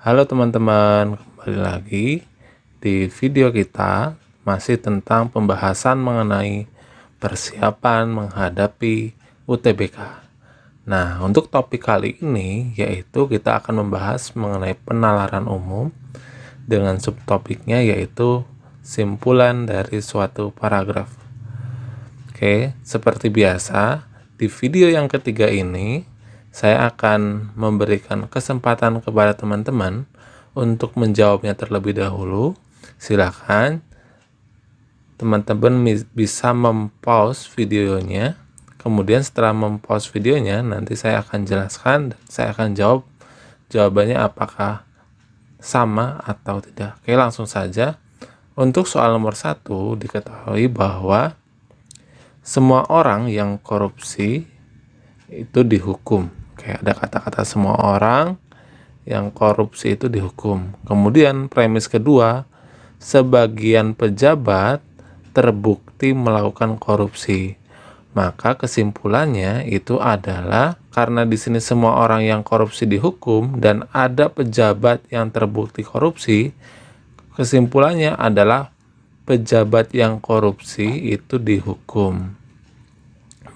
Halo teman-teman, kembali lagi di video kita masih tentang pembahasan mengenai persiapan menghadapi UTBK. Nah, untuk topik kali ini yaitu kita akan membahas mengenai penalaran umum dengan subtopiknya yaitu simpulan dari suatu paragraf. Oke, seperti biasa, di video yang ketiga ini saya akan memberikan kesempatan kepada teman-teman untuk menjawabnya terlebih dahulu. Silakan teman-teman bisa mempause videonya. Kemudian setelah mempause videonya, nanti saya akan jelaskan dan saya akan jawab jawabannya apakah sama atau tidak. Oke, langsung saja. Untuk soal nomor 1, diketahui bahwa semua orang yang korupsi itu dihukum. Kayak ada kata-kata semua orang yang korupsi itu dihukum. Kemudian premis kedua, sebagian pejabat terbukti melakukan korupsi. Maka kesimpulannya itu adalah karena di sini semua orang yang korupsi dihukum dan ada pejabat yang terbukti korupsi, kesimpulannya adalah pejabat yang korupsi itu dihukum.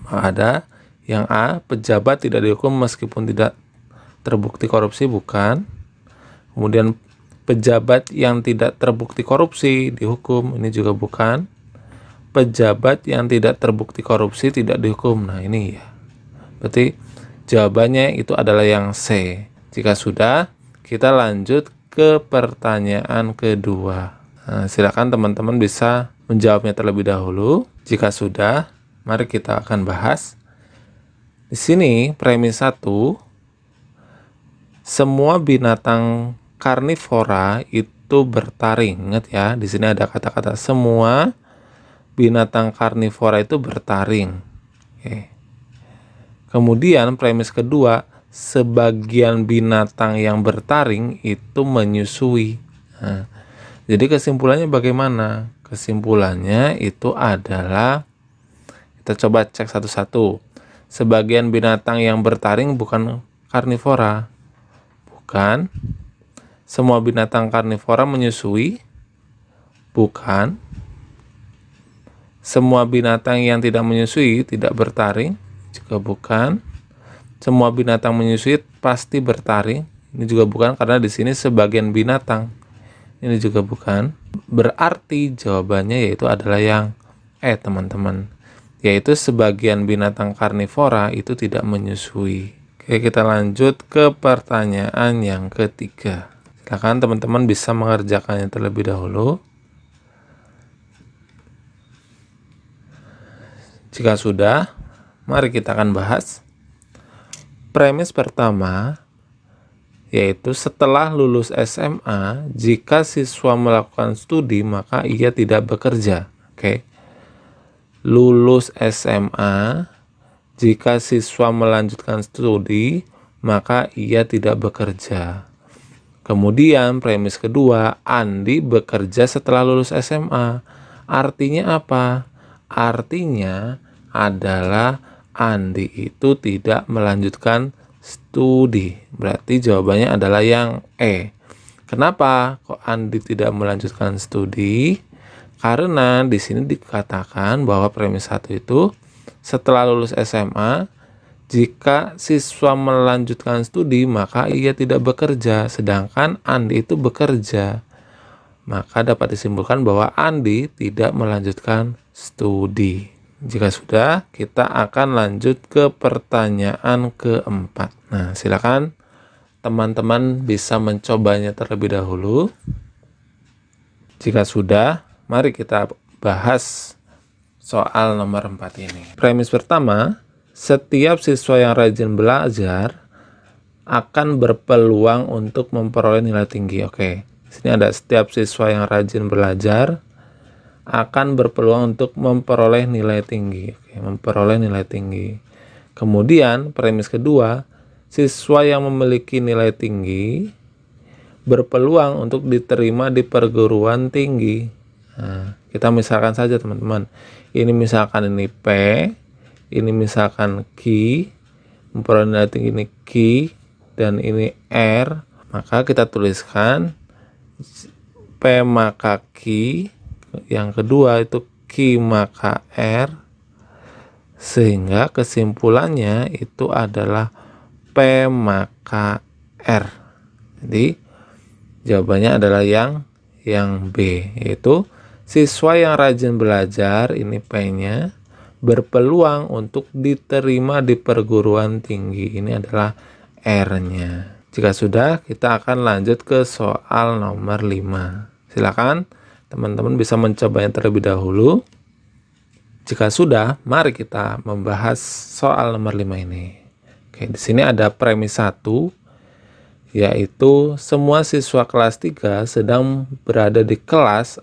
Ada yang A, pejabat tidak dihukum meskipun tidak terbukti korupsi, bukan. Kemudian pejabat yang tidak terbukti korupsi dihukum, ini juga bukan. Pejabat yang tidak terbukti korupsi tidak dihukum, nah ini ya. Berarti jawabannya itu adalah yang C. Jika sudah, kita lanjut ke pertanyaan kedua. Nah, silakan teman-teman bisa menjawabnya terlebih dahulu. Jika sudah, mari kita akan bahas. Di sini premis 1, semua binatang karnivora itu bertaring. Ingat ya, di sini ada kata-kata semua binatang karnivora itu bertaring. Oke. Kemudian premis kedua, sebagian binatang yang bertaring itu menyusui. Nah, jadi kesimpulannya bagaimana? Kesimpulannya itu adalah, kita coba cek satu-satu. Sebagian binatang yang bertaring bukan karnivora. Bukan. Semua binatang karnivora menyusui. Bukan. Semua binatang yang tidak menyusui tidak bertaring. Juga bukan. Semua binatang menyusui pasti bertaring. Ini juga bukan, karena di sini sebagian binatang. Ini juga bukan. Berarti jawabannya yaitu adalah yang E, teman-teman. Yaitu sebagian binatang karnivora itu tidak menyusui. Oke, kita lanjut ke pertanyaan yang ketiga. Silakan teman-teman bisa mengerjakannya terlebih dahulu. Jika sudah, mari kita akan bahas. Premis pertama, yaitu setelah lulus SMA, jika siswa melakukan studi, maka ia tidak bekerja. Oke. Lulus SMA, jika siswa melanjutkan studi, maka ia tidak bekerja. Kemudian premis kedua, Andi bekerja setelah lulus SMA. Artinya apa? Artinya adalah Andi itu tidak melanjutkan studi. Berarti jawabannya adalah yang E. Kenapa kok Andi tidak melanjutkan studi? Karena di sini dikatakan bahwa premis 1 itu setelah lulus SMA, jika siswa melanjutkan studi maka ia tidak bekerja, sedangkan Andi itu bekerja. Maka dapat disimpulkan bahwa Andi tidak melanjutkan studi. Jika sudah, kita akan lanjut ke pertanyaan keempat. Nah, silakan teman-teman bisa mencobanya terlebih dahulu. Jika sudah, mari kita bahas soal nomor 4 ini. Premis pertama, setiap siswa yang rajin belajar akan berpeluang untuk memperoleh nilai tinggi. Oke, sini ada setiap siswa yang rajin belajar akan berpeluang untuk memperoleh nilai tinggi. Oke, memperoleh nilai tinggi. Kemudian premis kedua, siswa yang memiliki nilai tinggi berpeluang untuk diterima di perguruan tinggi. Nah, kita misalkan saja teman-teman. Ini misalkan ini P, ini misalkan Q, memperoleh nilai tinggi ini Q, dan ini R. Maka kita tuliskan P maka Q, yang kedua itu Q maka R, sehingga kesimpulannya itu adalah P maka R. Jadi jawabannya adalah yang B, yaitu siswa yang rajin belajar, ini P-nya, berpeluang untuk diterima di perguruan tinggi, ini adalah R-nya. Jika sudah, kita akan lanjut ke soal nomor 5. Silakan teman-teman bisa mencobanya terlebih dahulu. Jika sudah, mari kita membahas soal nomor 5 ini. Oke, di sini ada premis 1, yaitu semua siswa kelas 3 sedang berada di kelas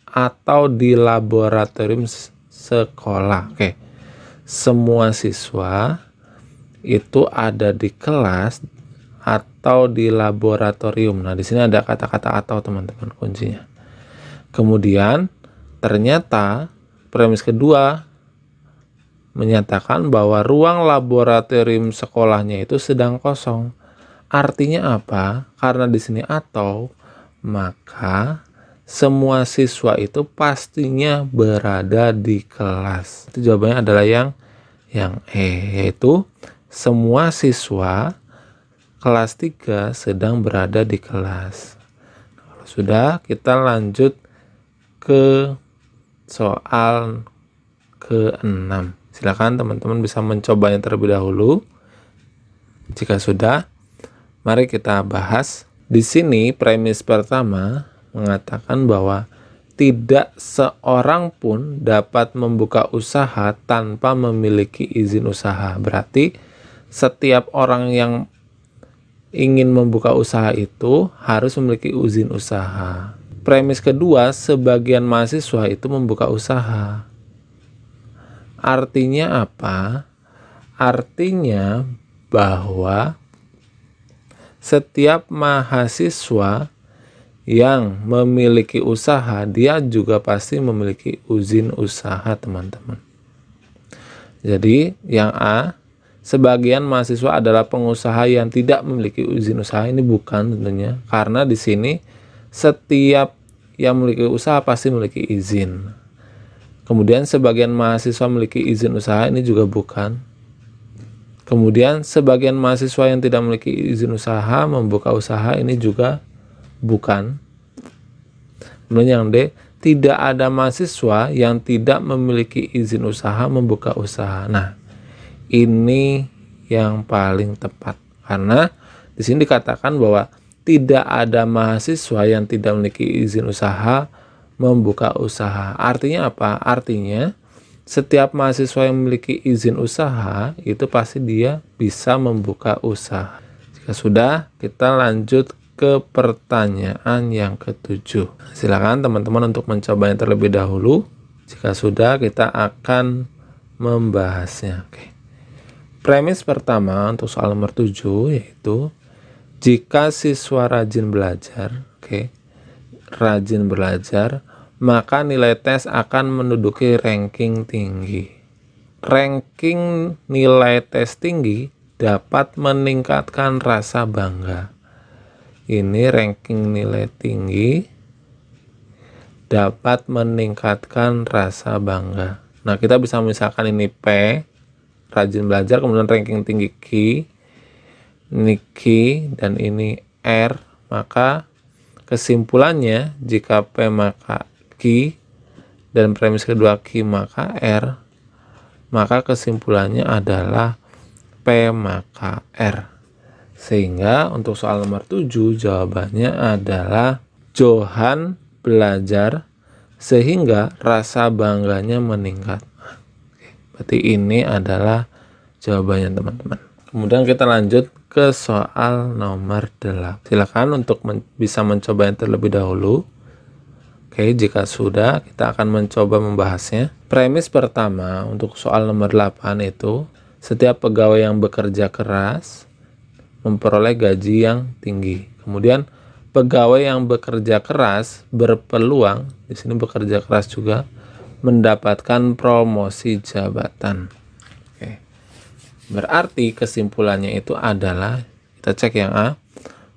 atau di laboratorium sekolah. Oke, semua siswa itu ada di kelas atau di laboratorium. Nah, di sini ada kata-kata atau, teman-teman, kuncinya. Kemudian ternyata premis kedua menyatakan bahwa ruang laboratorium sekolahnya itu sedang kosong. Artinya apa? Karena di sini atau, maka semua siswa itu pastinya berada di kelas. Itu jawabannya adalah yang E, yaitu semua siswa kelas 3 sedang berada di kelas. Kalau sudah, kita lanjut ke soal ke-6. Silakan teman-teman bisa mencobanya terlebih dahulu. Jika sudah, mari kita bahas. Di sini premis pertama mengatakan bahwa tidak seorang pun dapat membuka usaha tanpa memiliki izin usaha. Berarti setiap orang yang ingin membuka usaha itu harus memiliki izin usaha. Premis kedua, sebagian mahasiswa itu membuka usaha. Artinya apa? Artinya bahwa setiap mahasiswa yang memiliki usaha, dia juga pasti memiliki izin usaha, teman-teman. Jadi yang A, sebagian mahasiswa adalah pengusaha yang tidak memiliki izin usaha. Ini bukan tentunya, karena di sini setiap yang memiliki usaha pasti memiliki izin. Kemudian sebagian mahasiswa memiliki izin usaha, ini juga bukan. Kemudian sebagian mahasiswa yang tidak memiliki izin usaha membuka usaha, ini juga bukan. Kemudian yang D, tidak ada mahasiswa yang tidak memiliki izin usaha membuka usaha. Nah, ini yang paling tepat, karena di sini dikatakan bahwa tidak ada mahasiswa yang tidak memiliki izin usaha membuka usaha. Artinya apa? Artinya setiap mahasiswa yang memiliki izin usaha itu pasti dia bisa membuka usaha. Jika sudah, kita lanjut ke pertanyaan yang ke-7. Silakan teman-teman untuk mencobanya terlebih dahulu. Jika sudah, kita akan membahasnya. Oke. Premis pertama untuk soal nomor 7 yaitu jika siswa rajin belajar, rajin belajar, maka nilai tes akan menduduki ranking tinggi. Ranking nilai tes tinggi dapat meningkatkan rasa bangga. Ini ranking nilai tinggi dapat meningkatkan rasa bangga. Nah, kita bisa misalkan ini P, rajin belajar, kemudian ranking tinggi Q, ini Q, dan ini R. Maka kesimpulannya, jika P maka Q, dan premis kedua Q maka R, maka kesimpulannya adalah P maka R. Sehingga untuk soal nomor 7 jawabannya adalah Johan belajar sehingga rasa bangganya meningkat. Berarti ini adalah jawabannya, teman-teman. Kemudian kita lanjut ke soal nomor 8. Silakan untuk bisa mencoba yang terlebih dahulu. Oke, jika sudah, kita akan mencoba membahasnya. Premis pertama untuk soal nomor 8 itu setiap pegawai yang bekerja keras memperoleh gaji yang tinggi. Kemudian pegawai yang bekerja keras berpeluang, di sini bekerja keras juga, mendapatkan promosi jabatan. Oke. Berarti kesimpulannya itu adalah, kita cek yang A,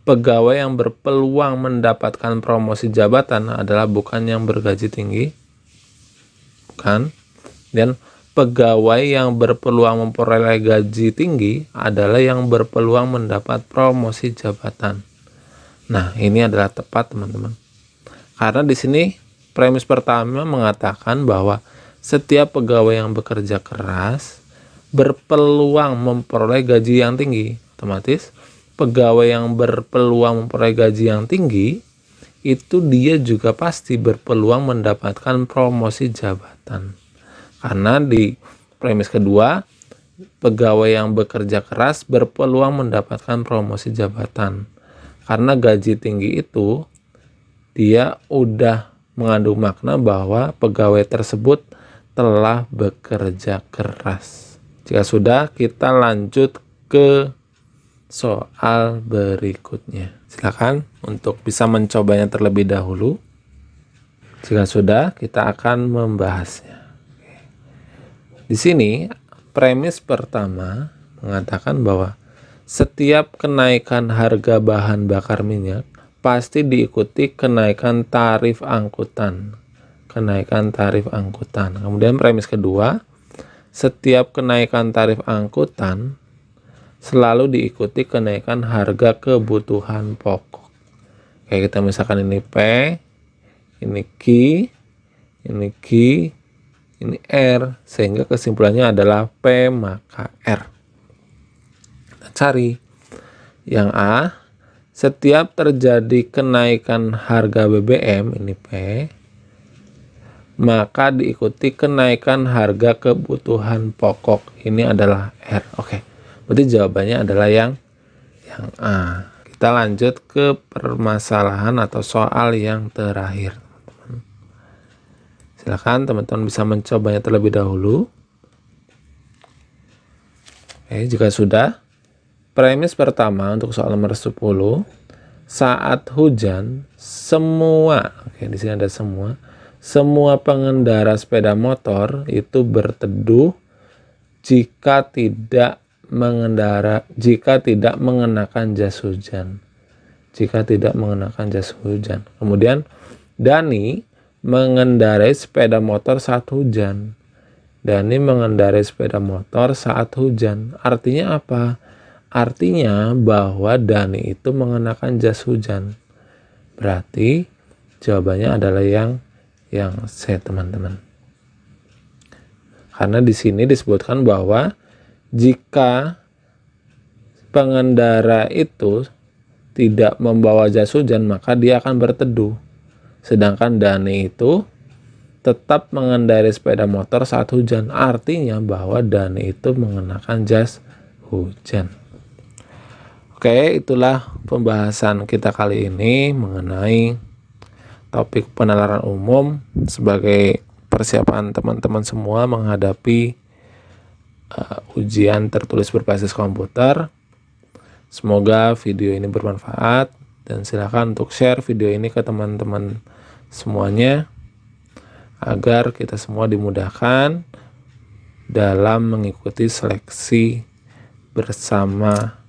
pegawai yang berpeluang mendapatkan promosi jabatan adalah bukan yang bergaji tinggi, bukan. Dan pegawai yang berpeluang memperoleh gaji tinggi adalah yang berpeluang mendapat promosi jabatan. Nah, ini adalah tepat, teman-teman. Karena di sini premis pertama mengatakan bahwa setiap pegawai yang bekerja keras berpeluang memperoleh gaji yang tinggi. Otomatis pegawai yang berpeluang memperoleh gaji yang tinggi itu dia juga pasti berpeluang mendapatkan promosi jabatan. Karena di premis kedua, pegawai yang bekerja keras berpeluang mendapatkan promosi jabatan. Karena gaji tinggi itu dia udah mengandung makna bahwa pegawai tersebut telah bekerja keras. Jika sudah, kita lanjut ke soal berikutnya. Silakan untuk bisa mencobanya terlebih dahulu. Jika sudah, kita akan membahasnya. Di sini premis pertama mengatakan bahwa setiap kenaikan harga bahan bakar minyak pasti diikuti kenaikan tarif angkutan. Kenaikan tarif angkutan. Kemudian premis kedua, setiap kenaikan tarif angkutan selalu diikuti kenaikan harga kebutuhan pokok. Kayak kita misalkan ini P, ini Q, ini Q, ini R, sehingga kesimpulannya adalah P maka R. Kita cari yang A, setiap terjadi kenaikan harga BBM, ini P, maka diikuti kenaikan harga kebutuhan pokok, ini adalah R. Oke, berarti jawabannya adalah yang A. Kita lanjut ke permasalahan atau soal yang terakhir. Silakan teman-teman bisa mencobanya terlebih dahulu. Oke, jika sudah, premis pertama untuk soal nomor 10, saat hujan semua, oke di sini ada semua pengendara sepeda motor itu berteduh jika tidak mengenakan jas hujan. Jika tidak mengenakan jas hujan. Kemudian Dani mengendarai sepeda motor saat hujan. Dani mengendarai sepeda motor saat hujan. Artinya apa? Artinya bahwa Dani itu mengenakan jas hujan. Berarti jawabannya adalah yang C, teman-teman. Karena di sini disebutkan bahwa jika pengendara itu tidak membawa jas hujan, maka dia akan berteduh. Sedangkan Dani itu tetap mengendarai sepeda motor saat hujan. Artinya bahwa Dani itu mengenakan jas hujan. Oke, itulah pembahasan kita kali ini mengenai topik penalaran umum sebagai persiapan teman-teman semua menghadapi ujian tertulis berbasis komputer. Semoga video ini bermanfaat dan silakan untuk share video ini ke teman-teman semuanya agar kita semua dimudahkan dalam mengikuti seleksi bersama